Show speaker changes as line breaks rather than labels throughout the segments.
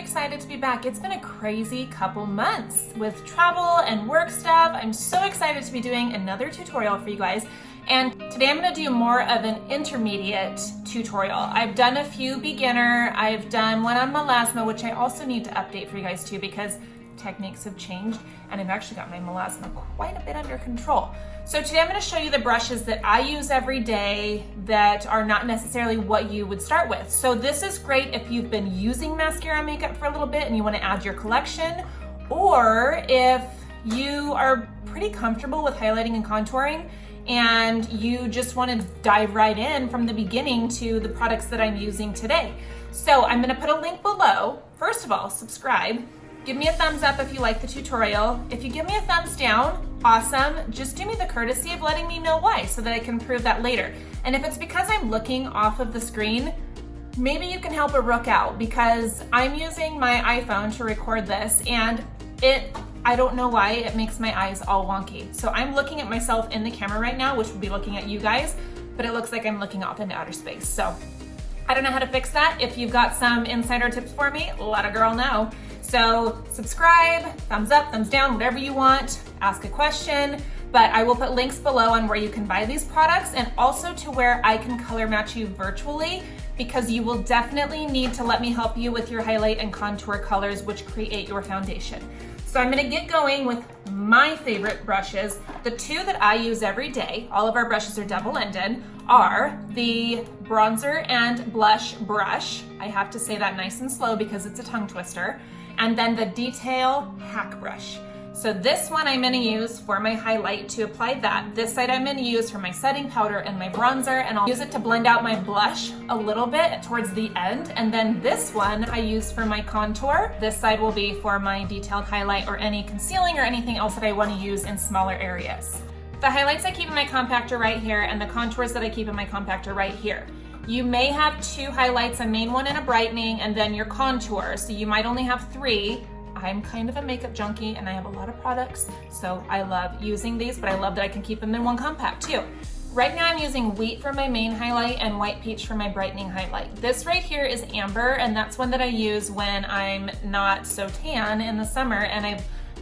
excited to be back. It's been a crazy couple months with travel and work stuff. I'm so excited to be doing another tutorial for you guys. And today I'm gonna do more of an intermediate tutorial. I've done a few beginner, I've done one on melasma, which I also need to update for you guys too, because techniques have changed and I've actually got my melasma quite a bit under control. So today I'm going to show you the brushes that I use every day that are not necessarily what you would start with. So this is great if you've been using mascara makeup for a little bit and you want to add your collection, or if you are pretty comfortable with highlighting and contouring and you just want to dive right in from the beginning to the products that I'm using today. So I'm going to put a link below. First of all, subscribe. Give me a thumbs up if you like the tutorial. If you give me a thumbs down, awesome. Just do me the courtesy of letting me know why so that I can prove that later. And if it's because I'm looking off of the screen, maybe you can help a rook out, because I'm using my iPhone to record this and I don't know why it makes my eyes all wonky. So I'm looking at myself in the camera right now, which would be looking at you guys, but it looks like I'm looking off into outer space. So I don't know how to fix that. If you've got some insider tips for me, let a girl know. So subscribe, thumbs up, thumbs down, whatever you want, ask a question, but I will put links below on where you can buy these products and also to where I can color match you virtually, because you will definitely need to let me help you with your highlight and contour colors, which create your foundation. So I'm gonna get going with my favorite brushes. The two that I use every day, all of our brushes are double-ended, are the bronzer and blush brush. I have to say that nice and slow because it's a tongue twister. And then the detail HAC brush. So this one I'm gonna use for my highlight to apply that. This side I'm gonna use for my setting powder and my bronzer, and I'll use it to blend out my blush a little bit towards the end. And then this one I use for my contour. This side will be for my detailed highlight or any concealing or anything else that I wanna use in smaller areas. The highlights I keep in my compactor right here, and the contours that I keep in my compactor right here. You may have two highlights, a main one and a brightening, and then your contour. So you might only have three. I'm kind of a makeup junkie and I have a lot of products, so I love using these, but I love that I can keep them in one compact too. Right now I'm using wheat for my main highlight and white peach for my brightening highlight. This right here is amber, and that's one that I use when I'm not so tan in the summer and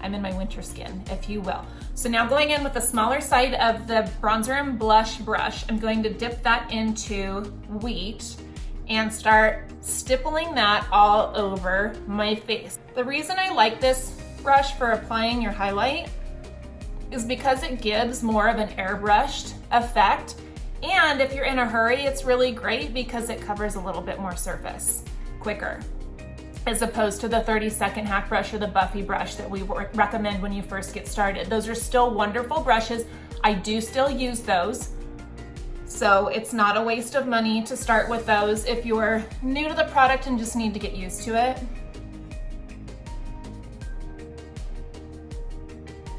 I'm in my winter skin, if you will. So now going in with the smaller side of the bronzer and blush brush, I'm going to dip that into wheat and start stippling that all over my face. The reason I like this brush for applying your highlight is because it gives more of an airbrushed effect. And if you're in a hurry, it's really great because it covers a little bit more surface quicker, as opposed to the 30-second HAC brush or the Buffy brush that we recommend when you first get started. Those are still wonderful brushes. I do still use those. So it's not a waste of money to start with those if you're new to the product and just need to get used to it.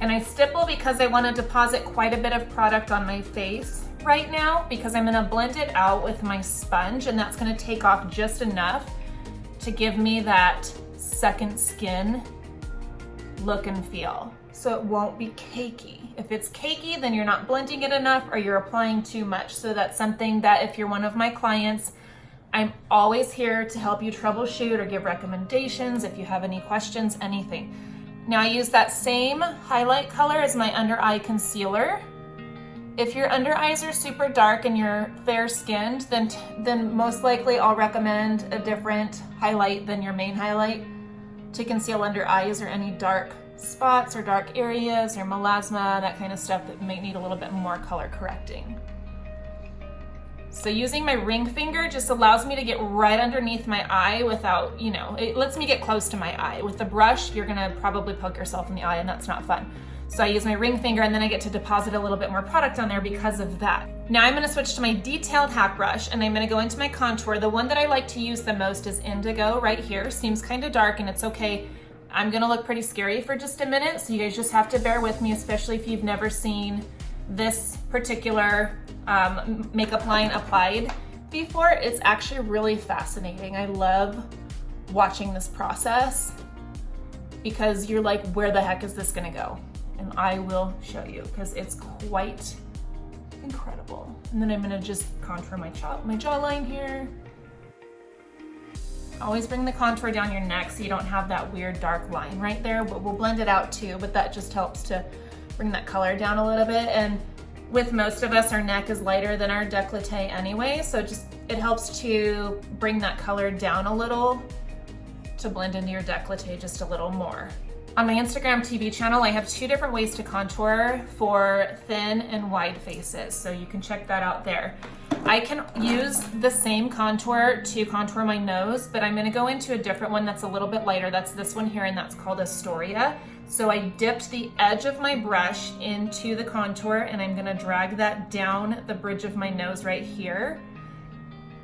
And I stipple because I want to deposit quite a bit of product on my face right now, because I'm gonna blend it out with my sponge, and that's gonna take off just enough to give me that second skin look and feel. So it won't be cakey. If it's cakey, then you're not blending it enough or you're applying too much. So that's something that if you're one of my clients, I'm always here to help you troubleshoot or give recommendations if you have any questions, anything. Now I use that same highlight color as my under eye concealer. If your under eyes are super dark and you're fair skinned, then most likely I'll recommend a different highlight than your main highlight to conceal under eyes or any dark spots or dark areas or melasma, that kind of stuff that might need a little bit more color correcting. So using my ring finger just allows me to get right underneath my eye without, it lets me get close to my eye. With the brush, you're gonna probably poke yourself in the eye and that's not fun. So I use my ring finger and then I get to deposit a little bit more product on there because of that. Now I'm gonna switch to my detailed HAC brush and I'm gonna go into my contour. The one that I like to use the most is Indigo right here. Seems kind of dark and it's okay. I'm gonna look pretty scary for just a minute, so you guys just have to bear with me, especially if you've never seen this particular makeup line applied before. It's actually really fascinating. I love watching this process because you're like, where the heck is this gonna go? And I will show you because it's quite incredible. And then I'm gonna just contour my jawline here. Always bring the contour down your neck so you don't have that weird dark line right there, but we'll blend it out too, but that just helps to bring that color down a little bit. And with most of us, our neck is lighter than our décolleté anyway, so it helps to bring that color down a little to blend into your décolleté just a little more. On my Instagram TV channel, I have 2 different ways to contour for thin and wide faces, so you can check that out there. I can use the same contour to contour my nose, but I'm gonna go into a different one that's a little bit lighter. That's this one here, and that's called Astoria. So I dipped the edge of my brush into the contour, and I'm gonna drag that down the bridge of my nose right here.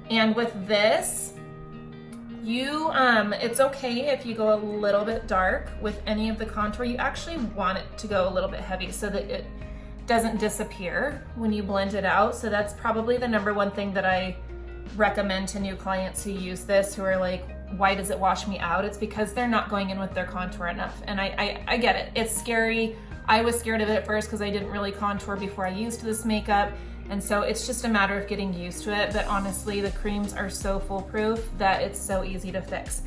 And with this, it's okay if you go a little bit dark with any of the contour. You actually want it to go a little bit heavy so that it doesn't disappear when you blend it out. So that's probably the #1 thing that I recommend to new clients who use this, who are like, why does it wash me out? It's because they're not going in with their contour enough. And I get it, it's scary. I was scared of it at first because I didn't really contour before I used this makeup. And so it's just a matter of getting used to it. But honestly, the creams are so foolproof that it's so easy to fix.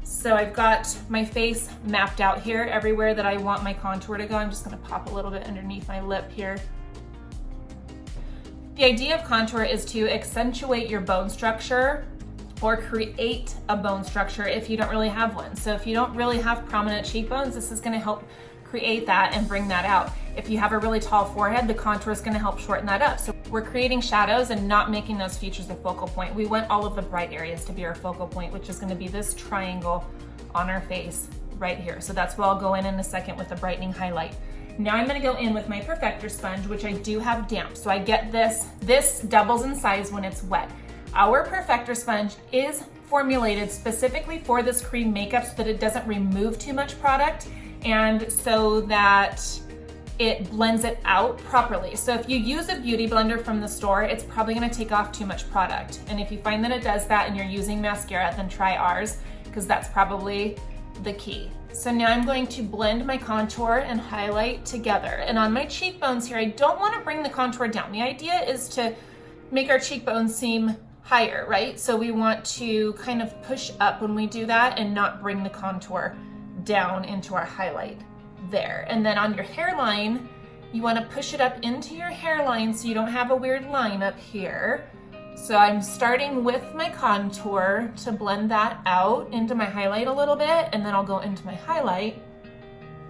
So I've got my face mapped out here everywhere that I want my contour to go. I'm just gonna pop a little bit underneath my lip here. The idea of contour is to accentuate your bone structure or create a bone structure if you don't really have one. So if you don't really have prominent cheekbones, this is gonna help create that and bring that out. If you have a really tall forehead, the contour is gonna help shorten that up. So we're creating shadows and not making those features a focal point. We want all of the bright areas to be our focal point, which is gonna be this triangle on our face right here. So that's where I'll go in a second with the brightening highlight. Now I'm gonna go in with my Perfector sponge, which I do have damp. So I get this doubles in size when it's wet. Our Perfector sponge is formulated specifically for this cream makeup so that it doesn't remove too much product and so that it blends it out properly. So if you use a beauty blender from the store, it's probably gonna take off too much product. And if you find that it does that and you're using mascara, then try ours, because that's probably the key. So now I'm going to blend my contour and highlight together. And on my cheekbones here, I don't wanna bring the contour down. The idea is to make our cheekbones seem higher, right? So we want to kind of push up when we do that and not bring the contour down into our highlight there. And then on your hairline, you want to push it up into your hairline so you don't have a weird line up here. So I'm starting with my contour to blend that out into my highlight a little bit, and then I'll go into my highlight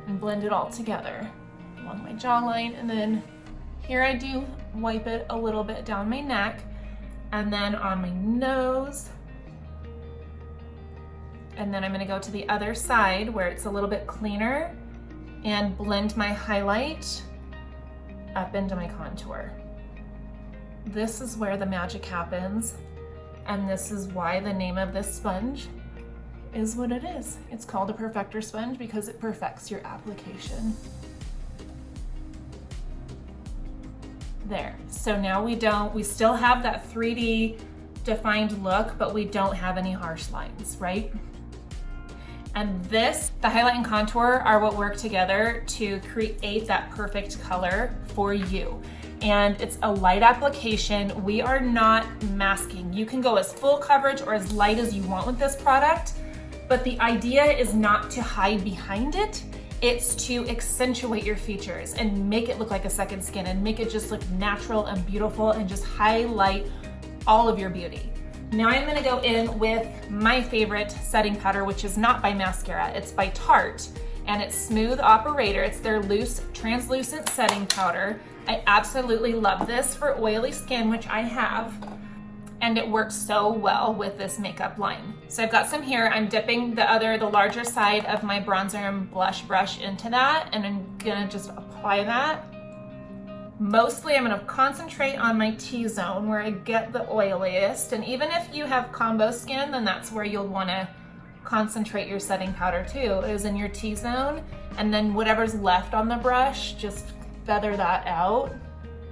and blend it all together along my jawline. And then here I do wipe it a little bit down my neck, and then on my nose. And then I'm gonna go to the other side where it's a little bit cleaner and blend my highlight up into my contour. This is where the magic happens, and this is why the name of this sponge is what it is. It's called a Perfector sponge because it perfects your application. There. So now we still have that 3D defined look, but we don't have any harsh lines, right? And the highlight and contour are what work together to create that perfect color for you. And it's a light application. We are not masking. You can go as full coverage or as light as you want with this product, but the idea is not to hide behind it. It's to accentuate your features and make it look like a second skin and make it just look natural and beautiful and just highlight all of your beauty. Now I'm gonna go in with my favorite setting powder, which is not by Maskcara, it's by Tarte, and it's Smooth Operator. It's their loose, translucent setting powder. I absolutely love this for oily skin, which I have, and it works so well with this makeup line. So I've got some here. I'm dipping the larger side of my bronzer and blush brush into that, and I'm gonna just apply that. Mostly I'm gonna concentrate on my T-zone where I get the oiliest, and even if you have combo skin, then that's where you'll wanna concentrate your setting powder too, is in your T-zone, and then whatever's left on the brush, just feather that out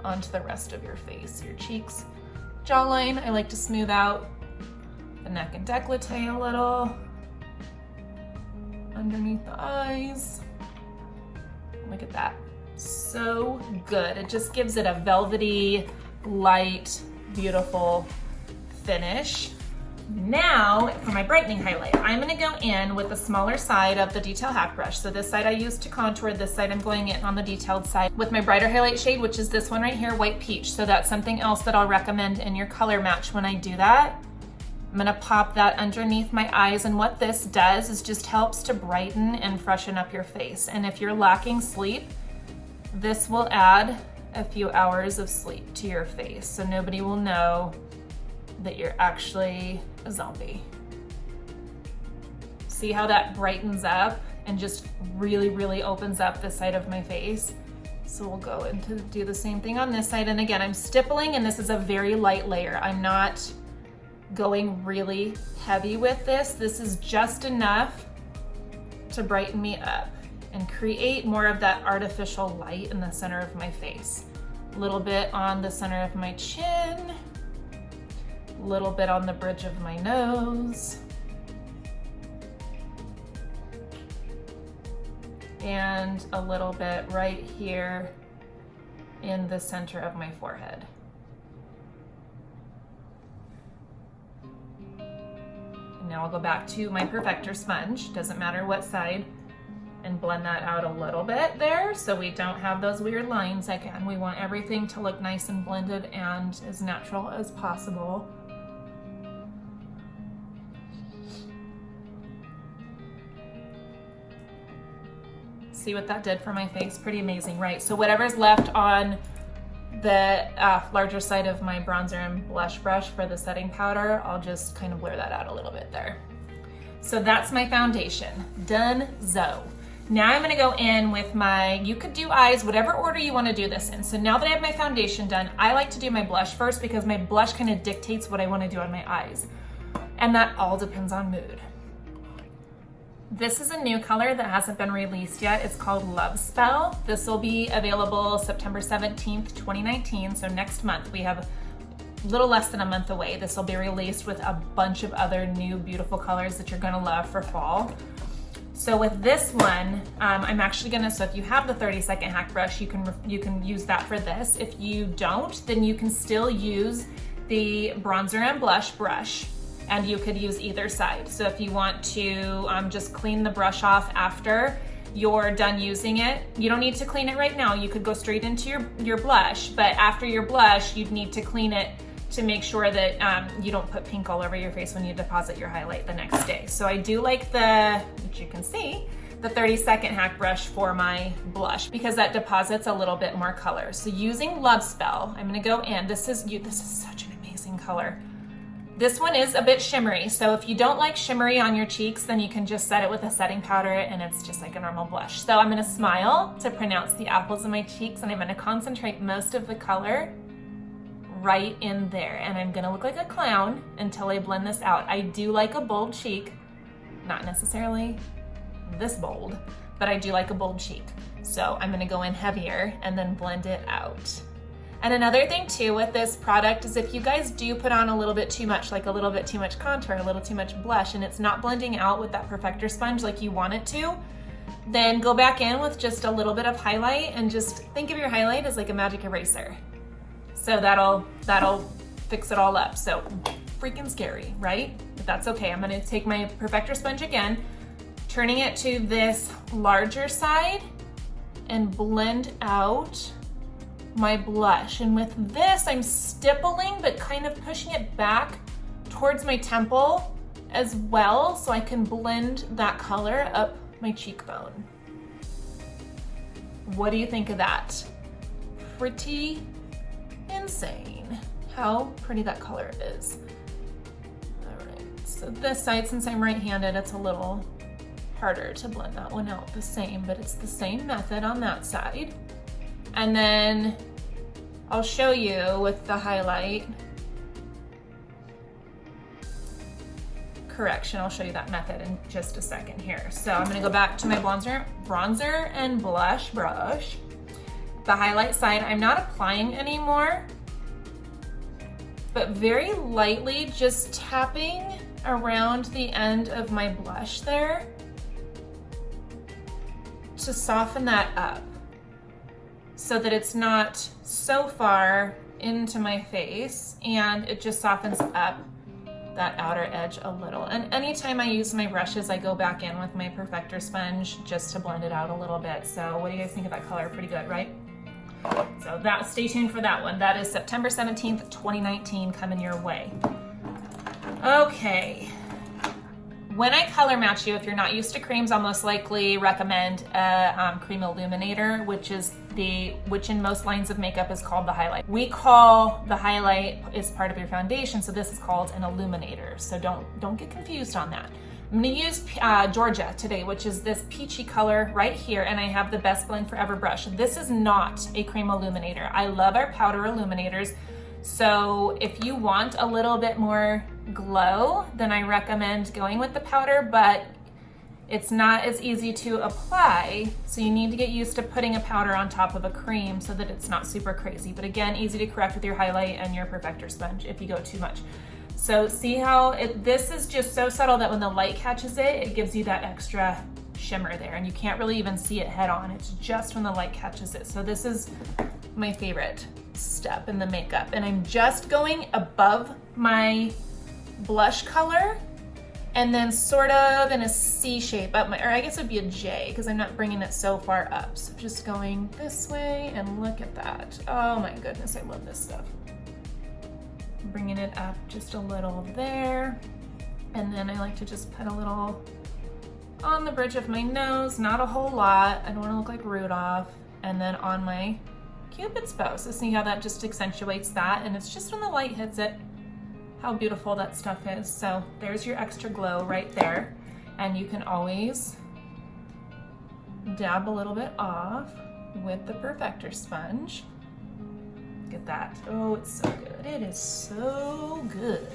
onto the rest of your face, your cheeks, jawline. I like to smooth out the neck and décolleté a little, underneath the eyes. Look at that. So good. It just gives it a velvety, light, beautiful finish. Now for my brightening highlight, I'm gonna go in with the smaller side of the Detail Hack brush. So this side I use to contour, this side I'm going in on the detailed side with my brighter highlight shade, which is this one right here, White Peach. So that's something else that I'll recommend in your color match when I do that. I'm gonna pop that underneath my eyes, and what this does is just helps to brighten and freshen up your face. And if you're lacking sleep, this will add a few hours of sleep to your face, so nobody will know that you're actually a zombie. See how that brightens up and just really, really opens up the side of my face? So we'll go in to do the same thing on this side. And again, I'm stippling, and this is a very light layer. I'm not going really heavy with this. This is just enough to brighten me up and create more of that artificial light in the center of my face. A little bit on the center of my chin, a little bit on the bridge of my nose, and a little bit right here in the center of my forehead. And now I'll go back to my perfector sponge, doesn't matter what side, and blend that out a little bit there so we don't have those weird lines again. We want everything to look nice and blended and as natural as possible. See what that did for my face? Pretty amazing, right? So whatever's left on the larger side of my bronzer and blush brush for the setting powder, I'll just kind of blur that out a little bit there. So that's my foundation, done-zo. Now I'm gonna go in with my, you could do eyes, whatever order you wanna do this in. So now that I have my foundation done, I like to do my blush first because my blush kind of dictates what I wanna do on my eyes. And that all depends on mood. This is a new color that hasn't been released yet. It's called Love Spell. This will be available September 17th, 2019. So next month, we have a little less than a month away. This will be released with a bunch of other new beautiful colors that you're gonna love for fall. So with this one, I'm actually gonna, so if you have the 30-second hack brush, you can use that for this. If you don't, then you can still use the bronzer and blush brush, and you could use either side. So if you want to just clean the brush off after you're done using it, you don't need to clean it right now. You could go straight into your blush, but after your blush, you'd need to clean it to make sure that you don't put pink all over your face when you deposit your highlight the next day. So I do like the, which you can see, the 30-second hack brush for my blush because that deposits a little bit more color. So using Love Spell, I'm gonna go in. This is such an amazing color. This one is a bit shimmery, so if you don't like shimmery on your cheeks, then you can just set it with a setting powder and it's just like a normal blush. So I'm gonna smile to pronounce the apples of my cheeks, and I'm gonna concentrate most of the color right in there. And I'm gonna look like a clown until I blend this out. I do like a bold cheek, not necessarily this bold, but I do like a bold cheek. So I'm gonna go in heavier and then blend it out. And another thing too with this product is if you guys do put on a little bit too much, like a little bit too much contour, a little too much blush, and it's not blending out with that perfector sponge like you want it to, then go back in with just a little bit of highlight and just think of your highlight as like a magic eraser. So that'll fix it all up. So freaking scary, right? But that's okay. I'm gonna take my perfector sponge again, turning it to this larger side and blend out my blush. And with this, I'm stippling, but kind of pushing it back towards my temple as well, so I can blend that color up my cheekbone. What do you think of that? Pretty insane how pretty that color is. All right, so this side, since I'm right-handed, it's a little harder to blend that one out the same, but it's the same method on that side. And then I'll show you with the highlight correction. I'll show you that method in just a second here. So I'm gonna go back to my bronzer and blush brush. The highlight side, I'm not applying anymore, but very lightly just tapping around the end of my blush there to soften that up so that it's not so far into my face and it just softens up that outer edge a little. And anytime I use my brushes, I go back in with my perfector sponge just to blend it out a little bit. So what do you guys think of that color? Pretty good, right? So that, stay tuned for that one. That is September 17th, 2019 coming your way. Okay. When I color match you, if you're not used to creams, I'll most likely recommend a cream illuminator, which in most lines of makeup is called the highlight. We call the highlight is part of your foundation, so this is called an illuminator. So don't get confused on that. I'm gonna use Georgia today, which is this peachy color right here, and I have the Best Blend Forever brush. This is not a cream illuminator. I love our powder illuminators. So if you want a little bit more glow, then I recommend going with the powder, but it's not as easy to apply. So you need to get used to putting a powder on top of a cream so that it's not super crazy. But again, easy to correct with your highlight and your perfector sponge if you go too much. So see how this is just so subtle that when the light catches it, it gives you that extra shimmer there, and you can't really even see it head on. It's just when the light catches it. So this is my favorite step in the makeup, and I'm just going above my blush color and then sort of in a C shape up or I guess it would be a J because I'm not bringing it so far up. So just going this way, and look at that. Oh my goodness, I love this stuff. Bringing it up just a little there, and then I like to just put a little on the bridge of my nose, not a whole lot. I don't want to look like Rudolph. And then on my Cupid's bow. So see how that just accentuates that, and it's just when the light hits it, how beautiful that stuff is. So there's your extra glow right there, and you can always dab a little bit off with the perfector sponge. Look at that. Oh, it's so good. It is so good.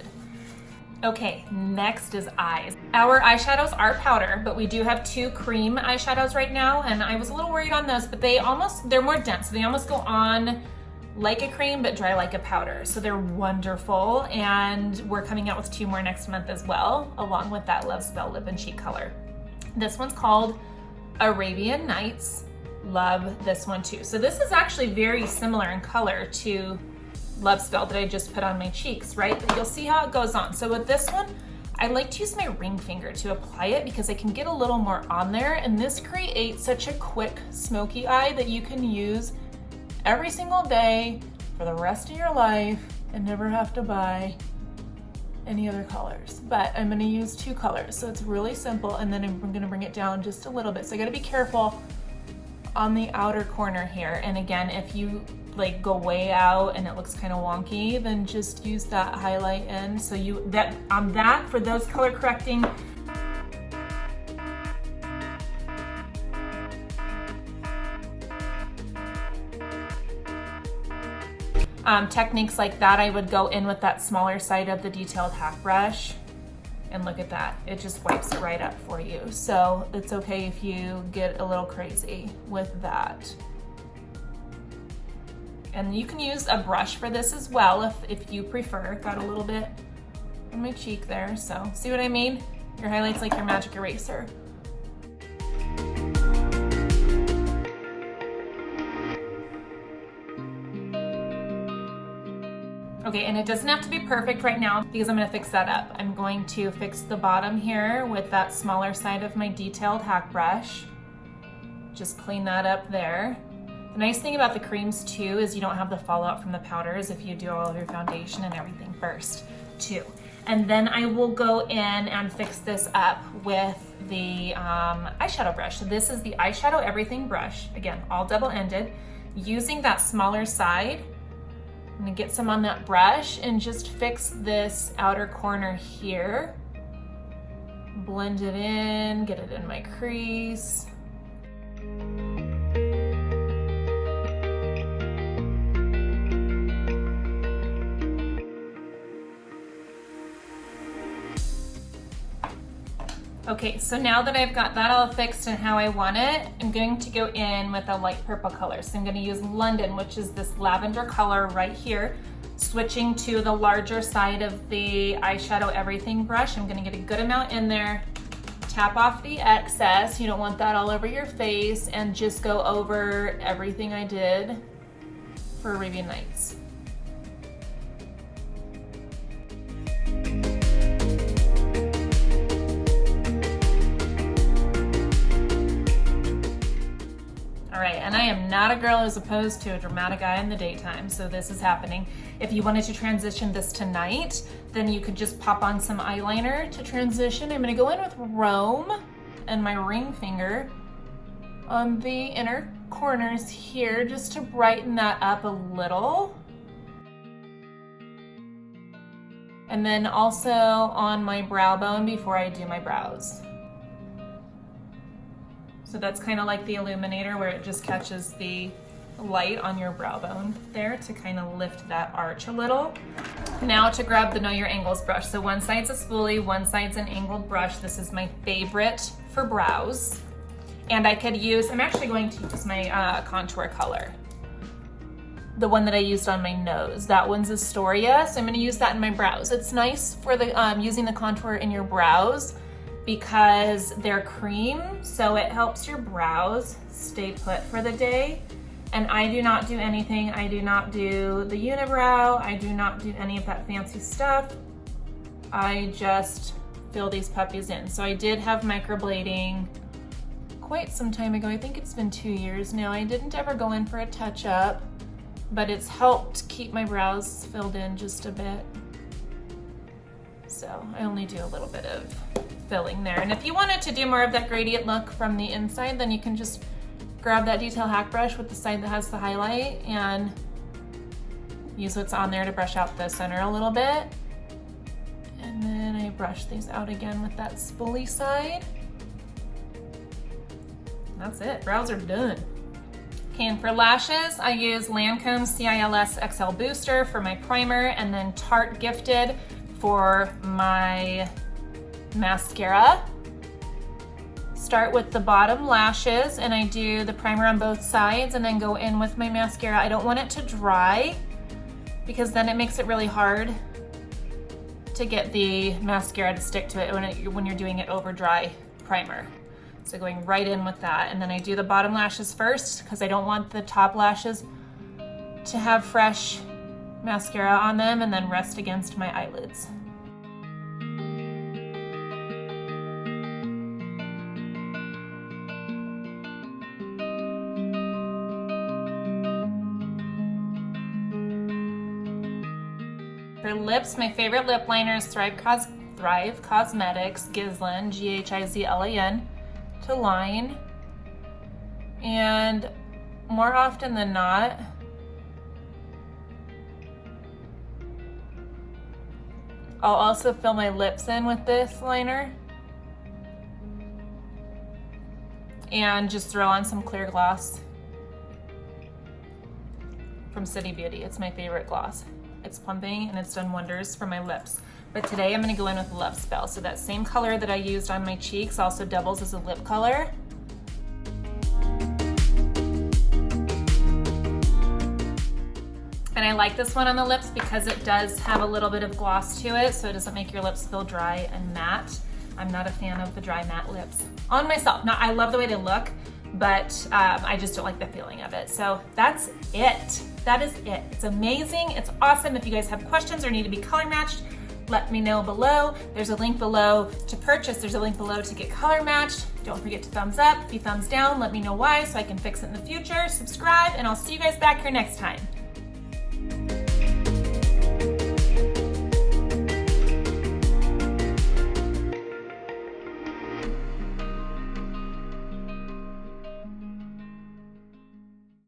Okay, next is eyes. Our eyeshadows are powder, but we do have 2 cream eyeshadows right now, and I was a little worried on those, but they're more dense. So they almost go on like a cream, but dry like a powder. So they're wonderful, and we're coming out with 2 more next month as well, along with that Love Spell Lip and Cheek color. This one's called Arabian Nights. Love this one too. So this is actually very similar in color to Love Spell that I just put on my cheeks, right? But you'll see how it goes on. So with this one, I like to use my ring finger to apply it because I can get a little more on there, and this creates such a quick smoky eye that you can use every single day for the rest of your life and never have to buy any other colors. But I'm gonna use 2 colors, so it's really simple, and then I'm gonna bring it down just a little bit. So I gotta be careful on the outer corner here. And again, if you like go way out and it looks kind of wonky, then just use that highlight in. So for those color correcting techniques like that, I would go in with that smaller side of the detailed HAC brush, and look at that, it just wipes it right up for you. So it's okay if you get a little crazy with that. And you can use a brush for this as well if you prefer. Got a little bit on my cheek there, so see what I mean? Your highlight's like your magic eraser. Okay, and it doesn't have to be perfect right now because I'm gonna fix that up. I'm going to fix the bottom here with that smaller side of my detailed HAC brush. Just clean that up there. The nice thing about the creams too is you don't have the fallout from the powders if you do all of your foundation and everything first too. And then I will go in and fix this up with the eyeshadow brush. So this is the Eyeshadow Everything brush. Again, all double-ended. Using that smaller side, I'm gonna get some on that brush and just fix this outer corner here. Blend it in, get it in my crease. Okay, so now that I've got that all fixed and how I want it, I'm going to go in with a light purple color. So I'm gonna use London, which is this lavender color right here, switching to the larger side of the Eyeshadow Everything brush. I'm gonna get a good amount in there, tap off the excess. You don't want that all over your face, and just go over everything I did for Arabian Nights. not a girl who's opposed to a dramatic eye in the daytime, so this is happening. If you wanted to transition this tonight, then you could just pop on some eyeliner to transition. I'm gonna go in with Rome and my ring finger on the inner corners here, just to brighten that up a little. And then also on my brow bone before I do my brows. So that's kind of like the Illuminator, where it just catches the light on your brow bone there to kind of lift that arch a little. Now to grab the Know Your Angles brush. So one side's a spoolie, one side's an angled brush. This is my favorite for brows. And I could use, I'm actually going to use my contour color. The one that I used on my nose. That one's Astoria, so I'm gonna use that in my brows. It's nice for the using the contour in your brows because they're cream, so it helps your brows stay put for the day. And I do not do anything. I do not do the unibrow. I do not do any of that fancy stuff. I just fill these puppies in. So I did have microblading quite some time ago. I think it's been 2 years now. I didn't ever go in for a touch-up, but it's helped keep my brows filled in just a bit. So I only do a little bit of filling there. And if you wanted to do more of that gradient look from the inside, then you can just grab that Detail Hack brush with the side that has the highlight and use what's on there to brush out the center a little bit. And then I brush these out again with that spoolie side. That's it, brows are done. Okay, and for lashes, I use Lancome CILS XL Booster for my primer, and then Tarte Gifted for my mascara. Start with the bottom lashes, and I do the primer on both sides and then go in with my mascara. I don't want it to dry because then it makes it really hard to get the mascara to stick to it when you're doing it over dry primer. So going right in with that, and then I do the bottom lashes first because I don't want the top lashes to have fresh mascara on them, and then rest against my eyelids. For lips, my favorite lip liner is Thrive Cosmetics Gizlan, Gizlan, to line. And more often than not, I'll also fill my lips in with this liner and just throw on some clear gloss from City Beauty. It's my favorite gloss. It's plumping and it's done wonders for my lips. But today I'm gonna go in with Love Spell. So that same color that I used on my cheeks also doubles as a lip color. And I like this one on the lips because it does have a little bit of gloss to it, so it doesn't make your lips feel dry and matte. I'm not a fan of the dry matte lips on myself. Now, I love the way they look, but I just don't like the feeling of it. So that's it. That is it. It's amazing. It's awesome. If you guys have questions or need to be color matched, let me know below. There's a link below to purchase. There's a link below to get color matched. Don't forget to thumbs up. If you thumbs down, let me know why so I can fix it in the future. Subscribe, and I'll see you guys back here next time.